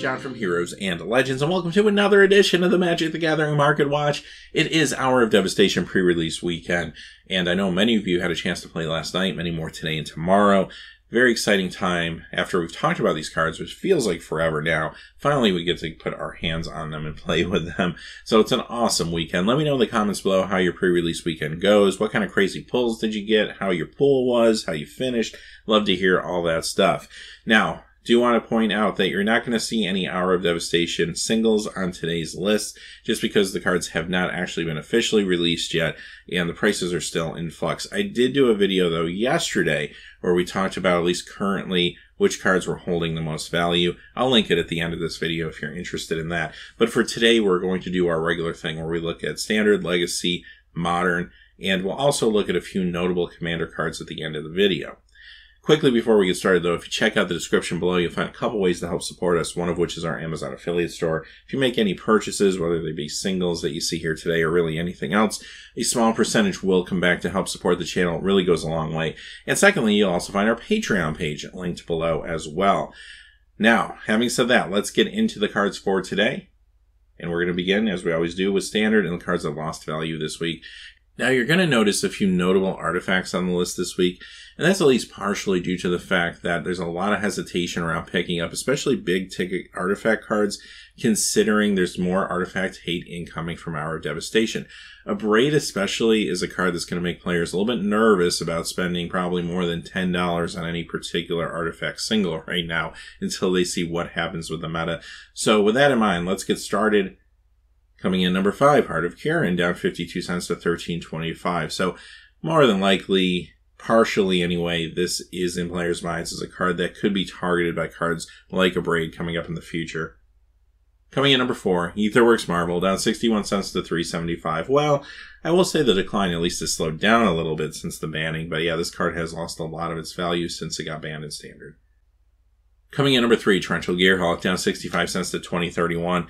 John from Heroes and Legends, and welcome to another edition of the Magic the Gathering Market Watch. It is Hour of Devastation pre-release weekend, and I know many of you had a chance to play last night, many more today and tomorrow. Very exciting time after we've talked about these cards, which feels like forever now. Finally, we get to put our hands on them and play with them. So it's an awesome weekend. Let me know in the comments below how your pre-release weekend goes. What kind of crazy pulls did you get? How your pool was? How you finished? Love to hear all that stuff. Now, do want to point out that you're not going to see any Hour of Devastation singles on today's list, just because the cards have not actually been officially released yet, and the prices are still in flux. I did do a video, though, yesterday, where we talked about, at least currently, which cards were holding the most value. I'll link it at the end of this video if you're interested in that. But for today, we're going to do our regular thing, where we look at Standard, Legacy, Modern, and we'll also look at a few notable Commander cards at the end of the video. Quickly before we get started, though, if you check out the description below, you'll find a couple ways to help support us, one of which is our Amazon affiliate store. If you make any purchases, whether they be singles that you see here today or really anything else, a small percentage will come back to help support the channel. It really goes a long way. And secondly, you'll also find our Patreon page linked below as well. Now, having said that, let's get into the cards for today. And we're going to begin, as we always do, with Standard and the cards that lost value this week. Now, you're going to notice a few notable artifacts on the list this week, and that's at least partially due to the fact that there's a lot of hesitation around picking up, especially big-ticket artifact cards, considering there's more artifact hate incoming from Hour of Devastation. A Braid especially is a card that's going to make players a little bit nervous about spending probably more than $10 on any particular artifact single right now until they see what happens with the meta. So with that in mind, let's get started. Coming in number 5, Heart of Kirin, down 52 cents to $13.25. So more than likely, partially anyway, this is in players' minds as a card that could be targeted by cards like a Braid coming up in the future. Coming in number 4, Aetherworks Marvel, down 61 cents to $3.75. Well, I will say the decline at least has slowed down a little bit since the banning, but yeah, this card has lost a lot of its value since it got banned in Standard. Coming in number 3, Torrential Gearhulk, down 65 cents to $20.31.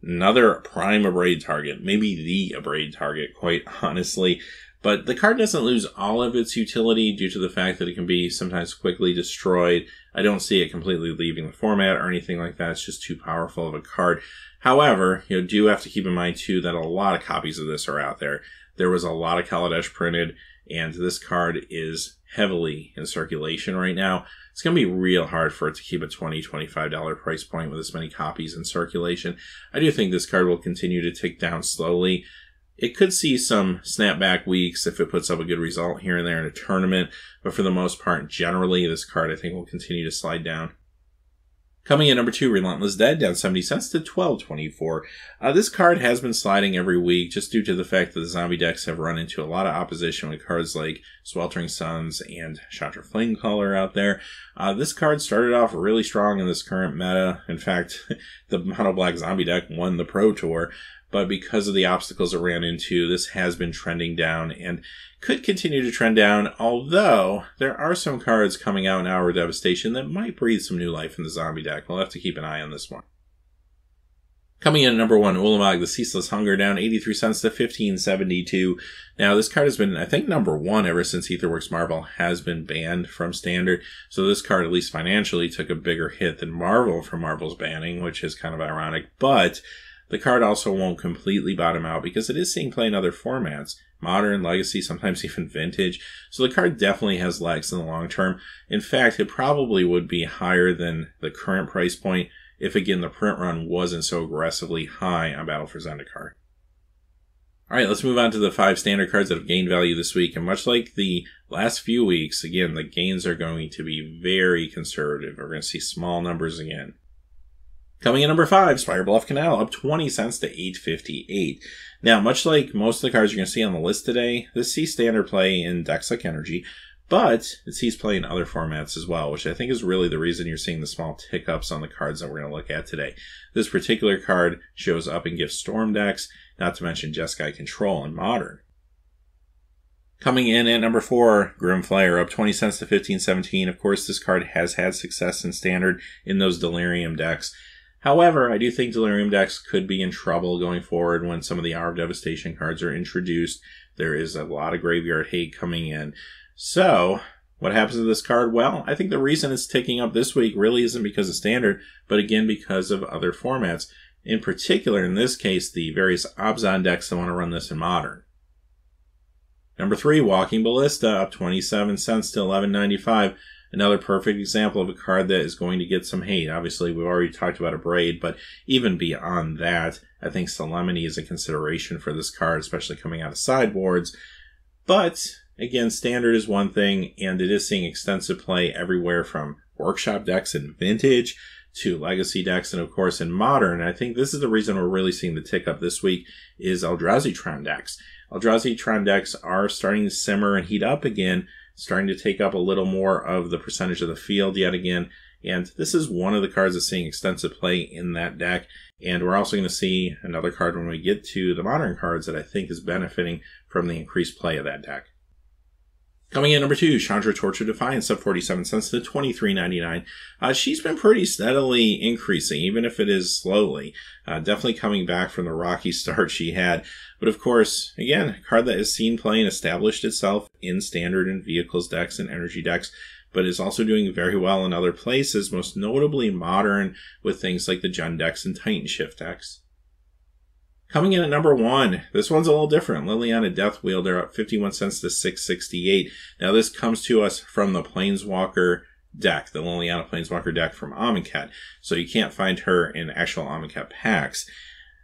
Another prime Abrade target, maybe the Abrade target, quite honestly. But the card doesn't lose all of its utility due to the fact that it can be sometimes quickly destroyed. I don't see it completely leaving the format or anything like that. It's just too powerful of a card. However, you do have to keep in mind, too, that a lot of copies of this are out there. There was a lot of Kaladesh printed, and this card is heavily in circulation right now. It's going to be real hard for it to keep a $20, $25 price point with this many copies in circulation. I do think this card will continue to tick down slowly. It could see some snapback weeks if it puts up a good result here and there in a tournament, but for the most part, generally, this card I think will continue to slide down. Coming in number 2, Relentless Dead, down 70 cents to $12.24. This card has been sliding every week just due to the fact that the zombie decks have run into a lot of opposition with cards like Sweltering Suns and Chandra Flamecaller out there. This card started off really strong in this current meta. In fact, the Mono Black zombie deck won the Pro Tour. But because of the obstacles it ran into, this has been trending down and could continue to trend down, although there are some cards coming out in Hour of Devastation that might breathe some new life in the zombie deck. We'll have to keep an eye on this one. Coming in at number 1, Ulamog, the Ceaseless Hunger, down 83 cents to $15.72. Now, this card has been, I think, number 1 ever since Aetherworks Marvel has been banned from Standard. So this card, at least financially, took a bigger hit than Marvel from Marvel's banning, which is kind of ironic. But the card also won't completely bottom out because it is seeing play in other formats. Modern, Legacy, sometimes even Vintage. So the card definitely has legs in the long term. In fact, it probably would be higher than the current price point if, again, the print run wasn't so aggressively high on Battle for Zendikar. Alright, let's move on to the 5 Standard cards that have gained value this week. And much like the last few weeks, again, the gains are going to be very conservative. We're going to see small numbers again. Coming in number 5, Spirebluff Canal, up 20 cents to $8.58. Now, much like most of the cards you're going to see on the list today, this sees Standard play in decks like Energy, but it sees play in other formats as well, which I think is really the reason you're seeing the small tick-ups on the cards that we're going to look at today. This particular card shows up in Gift Storm decks, not to mention Jeskai Control in Modern. Coming in at number 4, Grimflayer, up 20 cents to $15.17. Of course, this card has had success in Standard in those Delirium decks. However, I do think Delirium decks could be in trouble going forward when some of the Hour of Devastation cards are introduced. There is a lot of graveyard hate coming in. So, What happens to this card? Well, I think the reason it's ticking up this week really isn't because of Standard, but again because of other formats. In particular, in this case, the various Abzan decks that want to run this in Modern. Number 3, Walking Ballista, up 27 cents to $11.95. Another perfect example of a card that is going to get some hate. Obviously, we've already talked about a Braid, but even beyond that, I think Solemnity is a consideration for this card, especially coming out of sideboards. But, again, Standard is one thing, and it is seeing extensive play everywhere from Workshop decks and Vintage to Legacy decks, and of course in Modern. I think this is the reason we're really seeing the tick up this week is Eldrazi Tron decks. Eldrazi Tron decks are starting to simmer and heat up again, starting to take up a little more of the percentage of the field yet again. And this is one of the cards that's seeing extensive play in that deck. And we're also going to see another card when we get to the Modern cards that I think is benefiting from the increased play of that deck. Coming in number 2, Chandra Torch of Defiance, up 47 cents to $23.99. She's been pretty steadily increasing, even if it is slowly. Definitely coming back from the rocky start she had. But of course, again, a card that has seen play and established itself in Standard and Vehicles decks and Energy decks, but is also doing very well in other places, most notably Modern, with things like the Gen decks and Titan Shift decks. Coming in at number 1, this one's a little different. Liliana Deathwielder, up 51 cents to $6.68. Now this comes to us from the Planeswalker deck, the Liliana Planeswalker deck from Amonkhet. So you can't find her in actual Amonkhet packs.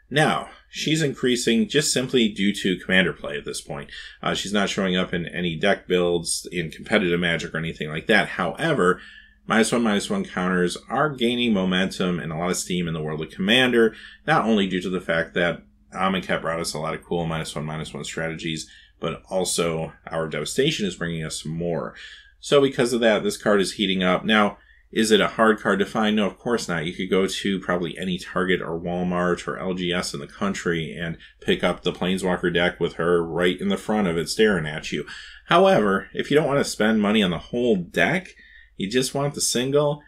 Now, she's increasing just simply due to Commander play at this point. She's not showing up in any deck builds, in competitive Magic or anything like that. However, -1/-1 counters are gaining momentum and a lot of steam in the world of Commander, not only due to the fact that Amonkhet brought us a lot of cool -1/-1 strategies, but also Hour of Devastation is bringing us more. So because of that, this card is heating up. Now, is it a hard card to find? No, of course not. You could go to probably any Target or Walmart or LGS in the country and pick up the Planeswalker deck with her right in the front of it staring at you. However, if you don't want to spend money on the whole deck, you just want the single,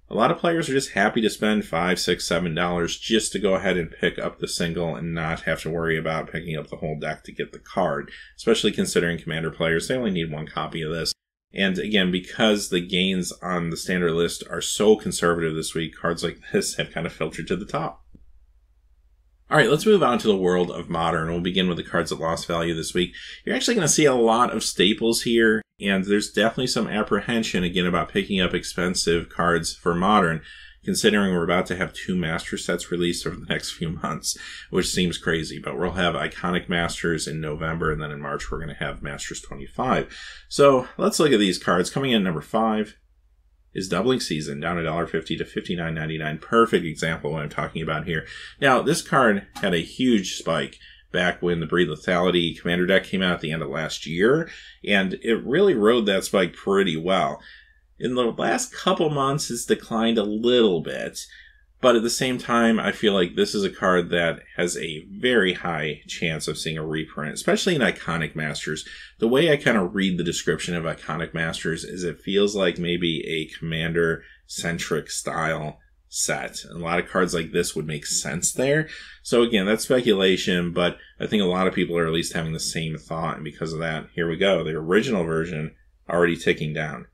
a lot of players are just happy to spend $5, $6, $7 just to go ahead and pick up the single and not have to worry about picking up the whole deck to get the card. Especially considering Commander players, they only need one copy of this. And again, because the gains on the Standard list are so conservative this week, cards like this have kind of filtered to the top. Alright, let's move on to the world of Modern. We'll begin with the cards that lost value this week. You're actually going to see a lot of staples here, and there's definitely some apprehension, again, about picking up expensive cards for Modern, considering we're about to have 2 Master sets released over the next few months, which seems crazy. But we'll have Iconic Masters in November, and then in March we're going to have Masters 25. So let's look at these cards. Coming in at number 5 is Doubling Season, down $1.50 to $59.99. Perfect example of what I'm talking about here. Now, this card had a huge spike back when the Breed Lethality Commander deck came out at the end of last year, and it really rode that spike pretty well. In the last couple months, it's declined a little bit, but at the same time, I feel like this is a card that has a very high chance of seeing a reprint, especially in Iconic Masters. The way I kind of read the description of Iconic Masters is it feels like maybe a Commander-centric style set. And a lot of cards like this would make sense there. So again, that's speculation, but I think a lot of people are at least having the same thought, and because of that, here we go. The original version already ticking down.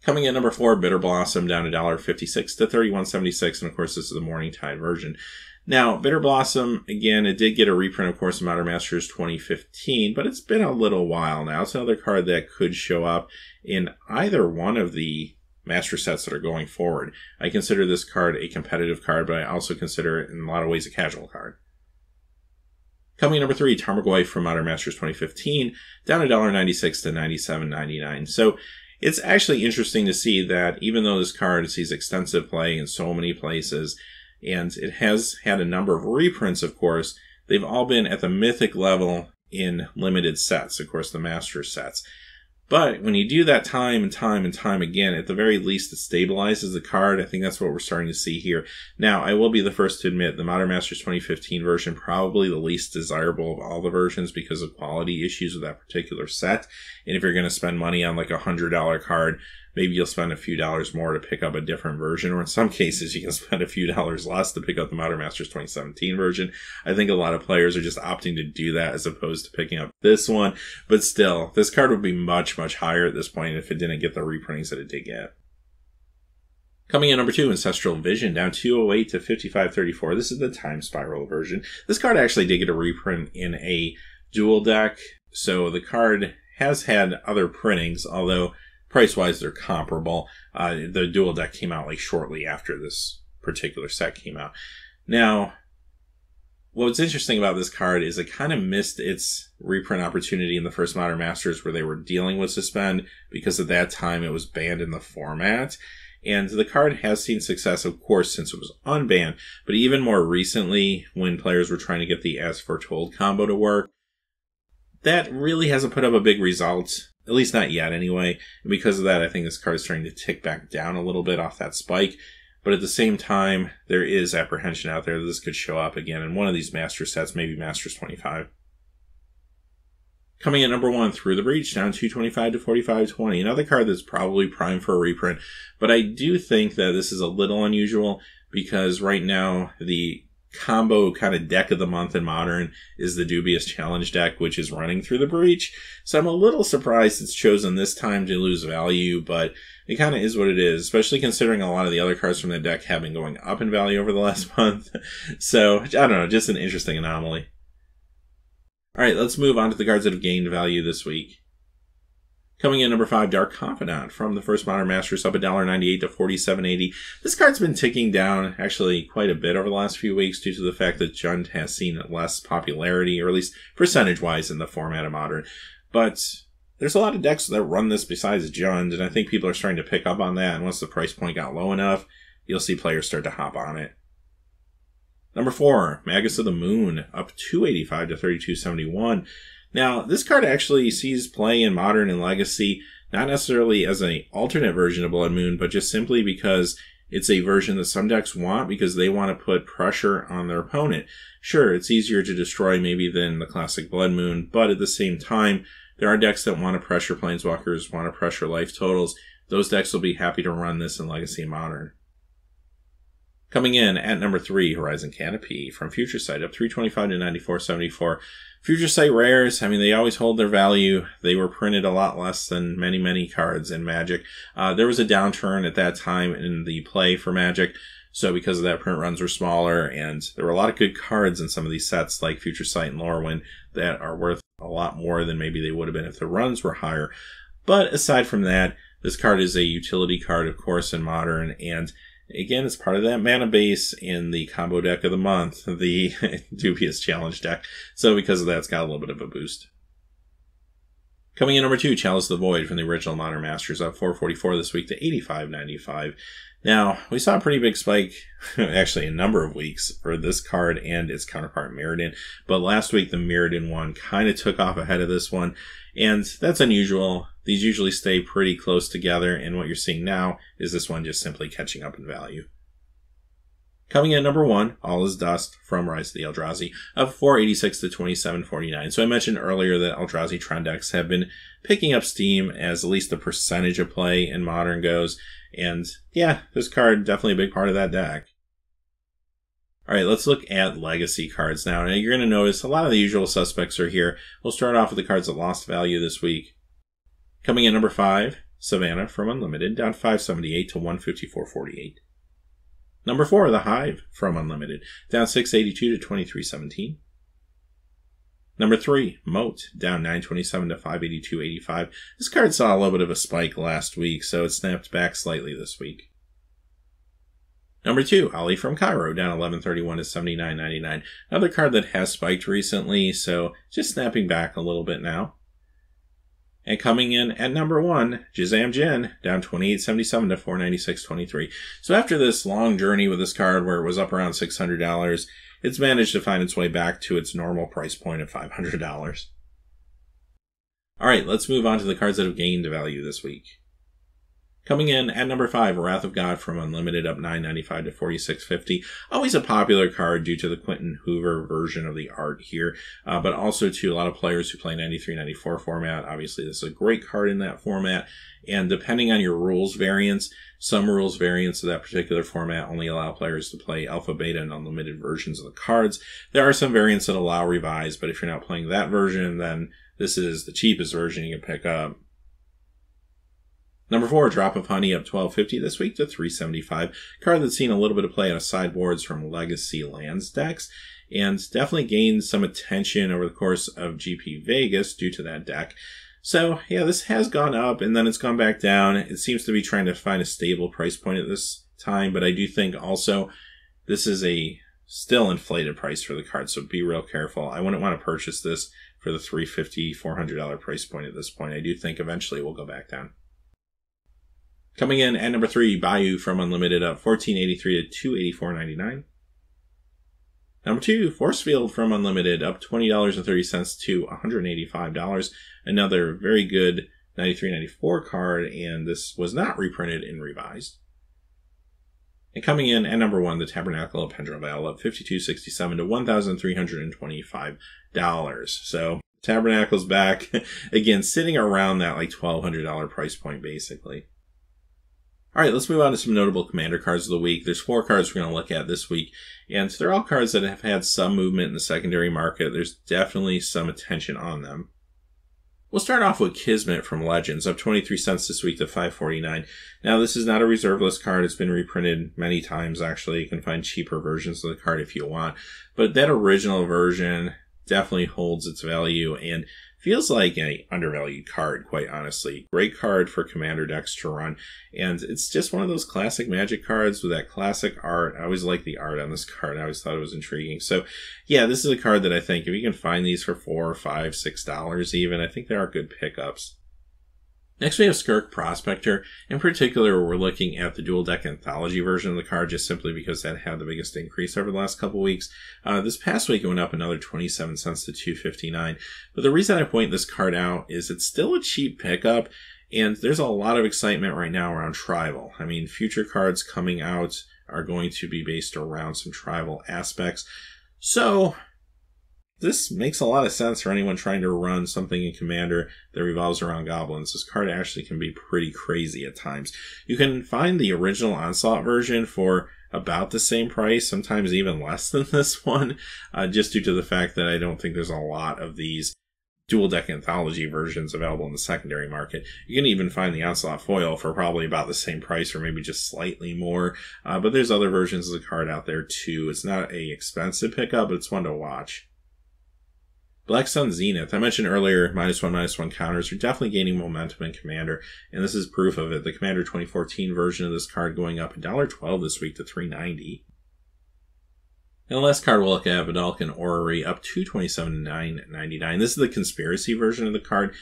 Coming in number 4, Bitter Blossom, down $1.56 to $31.76, and of course this is the Morningtide version. Now, Bitter Blossom, again, it did get a reprint, of course, in Modern Masters 2015, but it's been a little while now. It's another card that could show up in either one of the Master sets that are going forward. I consider this card a competitive card, but I also consider it in a lot of ways a casual card. Coming in number 3, Tarmogoyf from Modern Masters 2015, down $1.96 to $97.99. So it's actually interesting to see that even though this card sees extensive play in so many places, and it has had a number of reprints, of course, they've all been at the Mythic level in limited sets, of course, the Master sets. But when you do that time and time and time again, at the very least, it stabilizes the card. I think that's what we're starting to see here. Now, I will be the first to admit the Modern Masters 2015 version, probably the least desirable of all the versions because of quality issues with that particular set. And if you're going to spend money on like a $100 card, maybe you'll spend a few dollars more to pick up a different version, or in some cases you can spend a few dollars less to pick up the Modern Masters 2017 version. I think a lot of players are just opting to do that as opposed to picking up this one, but still, this card would be much, much higher at this point if it didn't get the reprintings that it did get. Coming in number 2, Ancestral Vision, down 208 to 5534. This is the Time Spiral version. This card actually did get a reprint in a dual deck, so the card has had other printings, although price-wise they're comparable. The dual deck came out like shortly after this particular set came out. Now, what's interesting about this card is it kind of missed its reprint opportunity in the first Modern Masters where they were dealing with Suspend, because at that time it was banned in the format. And the card has seen success, of course, since it was unbanned, but even more recently, when players were trying to get the As Foretold combo to work, that really hasn't put up a big result, at least not yet anyway. And because of that, I think this card is starting to tick back down a little bit off that spike. But at the same time, there is apprehension out there that this could show up again in one of these Master sets, maybe Masters 25. Coming at number 1, Through the Breach, down 225 to 4520. Another card that's probably primed for a reprint, but I do think that this is a little unusual because right now the combo kind of deck of the month in Modern is the Dubious Challenge deck, which is running Through the Breach. So I'm a little surprised it's chosen this time to lose value, but it kind of is what it is, especially considering a lot of the other cards from the deck have been going up in value over the last month. So, I don't know, just an interesting anomaly. Alright, let's move on to the cards that have gained value this week. Coming in number 5, Dark Confidant, from the first Modern Masters, up $1.98 to $47.80. This card's been ticking down actually quite a bit over the last few weeks due to the fact that Jund has seen less popularity, or at least percentage-wise in the format of Modern. But there's a lot of decks that run this besides Jund, and I think people are starting to pick up on that, and once the price point got low enough, you'll see players start to hop on it. Number 4, Magus of the Moon, up $2.85 to $32.71. Now, this card actually sees play in Modern and Legacy, not necessarily as an alternate version of Blood Moon, but just simply because it's a version that some decks want because they want to put pressure on their opponent. Sure, it's easier to destroy maybe than the classic Blood Moon, but at the same time, there are decks that want to pressure Planeswalkers, want to pressure life totals. Those decks will be happy to run this in Legacy and Modern. Coming in at number 3, Horizon Canopy, from Future Sight, up $3.25 to $94.74. Future Sight rares, I mean, they always hold their value. They were printed a lot less than many, many cards in Magic. There was a downturn at that time in the play for Magic, so because of that, print runs were smaller, and there were a lot of good cards in some of these sets, like Future Sight and Lorwyn, that are worth a lot more than maybe they would have been if the runs were higher. But aside from that, this card is a utility card, of course, in Modern, and again, it's part of that mana base in the combo deck of the month, the Dubious Challenge deck. So because of that, it's got a little bit of a boost. Coming in number 2, Chalice of the Void, from the original Modern Masters, up $4.44 this week to $85.95. Now, we saw a pretty big spike, actually a number of weeks, for this card and its counterpart Mirrodin. But last week, the Mirrodin one kind of took off ahead of this one. And that's unusual. These usually stay pretty close together, and what you're seeing now is this one just simply catching up in value. Coming in at number 1, All Is Dust, from Rise of the Eldrazi, up $4.86 to $27.49. So I mentioned earlier that Eldrazi Tron decks have been picking up steam as at least the percentage of play in Modern goes, and yeah, this card definitely a big part of that deck. Alright, let's look at Legacy cards now. Now, you're going to notice a lot of the usual suspects are here. We'll start off with the cards that lost value this week. Coming in number 5, Savannah, from Unlimited, down $5.78 to $154.48. Number 4, The Hive, from Unlimited, down $6.82 to $23.17. Number 3, Moat, down $9.27 to $582.85. This card saw a little bit of a spike last week, so it snapped back slightly this week. Number 2, Ollie from Cairo, down $11.31 to $79.99. Another card that has spiked recently, so just snapping back a little bit now. And coming in at number 1, Jizam Jin, down $28.77 to $496.23. So after this long journey with this card where it was up around $600, it's managed to find its way back to its normal price point of $500. Alright, let's move on to the cards that have gained value this week. Coming in at number 5, Wrath of God from Unlimited, up $9.95 to $46.50. Always a popular card due to the Quentin Hoover version of the art here, but also to a lot of players who play 93-94 format. Obviously, this is a great card in that format, and depending on your rules variants, some rules variants of that particular format only allow players to play alpha, beta, and unlimited versions of the cards. There are some variants that allow revised, but if you're not playing that version, then this is the cheapest version you can pick up. Number 4, Drop of Honey, up $12.50 this week to $3.75. Card that's seen a little bit of play on sideboards from Legacy Lands decks, and definitely gained some attention over the course of GP Vegas due to that deck. So, yeah, this has gone up, and then it's gone back down. It seems to be trying to find a stable price point at this time, but I do think also this is a still inflated price for the card, so be real careful. I wouldn't want to purchase this for the $350, $400 price point at this point. I do think eventually it will go back down. Coming in at number 3, Bayou from Unlimited, up $14.83 to $284.99. Number 2, Force Field from Unlimited, up $20.30 to $185. Another very good 93-94 card, and this was not reprinted in revised. And coming in at number 1, the Tabernacle of Pendrevale, up $52.67 to $1,325. So Tabernacle's back again, sitting around that like $1,200 price point basically. All right, let's move on to some notable Commander cards of the week. There's 4 cards we're going to look at this week, and they're all cards that have had some movement in the secondary market. There's definitely some attention on them. We'll start off with Kismet from Legends, up 23 cents this week to $5.49. Now, this is not a reserve list card. It's been reprinted many times, actually. You can find cheaper versions of the card if you want. But that original version definitely holds its value and feels like an undervalued card, quite honestly. Great card for Commander decks to run. And it's just one of those classic Magic cards with that classic art. I always like the art on this card. I always thought it was intriguing. So, yeah, this is a card that I think if you can find these for $4, $5, $6 even, I think they are good pickups. Next, we have Skirk Prospector. In particular, we're looking at the dual deck anthology version of the card just simply because that had the biggest increase over the last couple weeks. This past week, it went up another 27 cents to $2.59. But the reason I point this card out is it's still a cheap pickup, and there's a lot of excitement right now around Tribal. I mean, future cards coming out are going to be based around some Tribal aspects. So this makes a lot of sense for anyone trying to run something in Commander that revolves around goblins. This card actually can be pretty crazy at times. You can find the original Onslaught version for about the same price, sometimes even less than this one, just due to the fact that I don't think there's a lot of these dual deck anthology versions available in the secondary market. You can even find the Onslaught foil for probably about the same price or maybe just slightly more, but there's other versions of the card out there too. It's not an expensive pickup, but it's one to watch. Black Sun Zenith. I mentioned earlier, -1/-1 counters are definitely gaining momentum in Commander, and this is proof of it. The Commander 2014 version of this card going up $1.12 this week to $3.90. And the last card we'll look at, Vidalcan Orrery, up $2.27 to $9.99. This is the Conspiracy version of the card,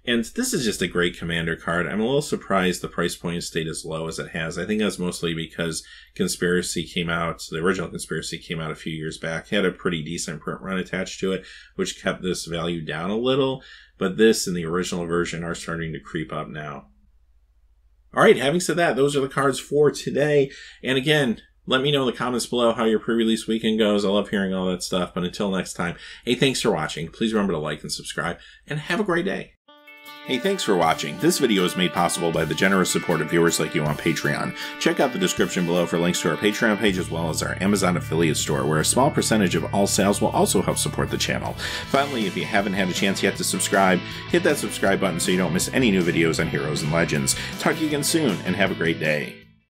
and this is just a great Commander card. I'm a little surprised the price point stayed as low as it has. I think that's mostly because Conspiracy came out, the original Conspiracy came out a few years back, had a pretty decent print run attached to it, which kept this value down a little, but this and the original version are starting to creep up now. Alright, having said that, those are the cards for today, and again, let me know in the comments below how your pre-release weekend goes. I love hearing all that stuff, but until next time, hey, thanks for watching. Please remember to like and subscribe, and have a great day. Hey, thanks for watching. This video is made possible by the generous support of viewers like you on Patreon. Check out the description below for links to our Patreon page as well as our Amazon affiliate store, where a small percentage of all sales will also help support the channel. Finally, if you haven't had a chance yet to subscribe, hit that subscribe button so you don't miss any new videos on Heroes and Legends. Talk to you again soon, and have a great day.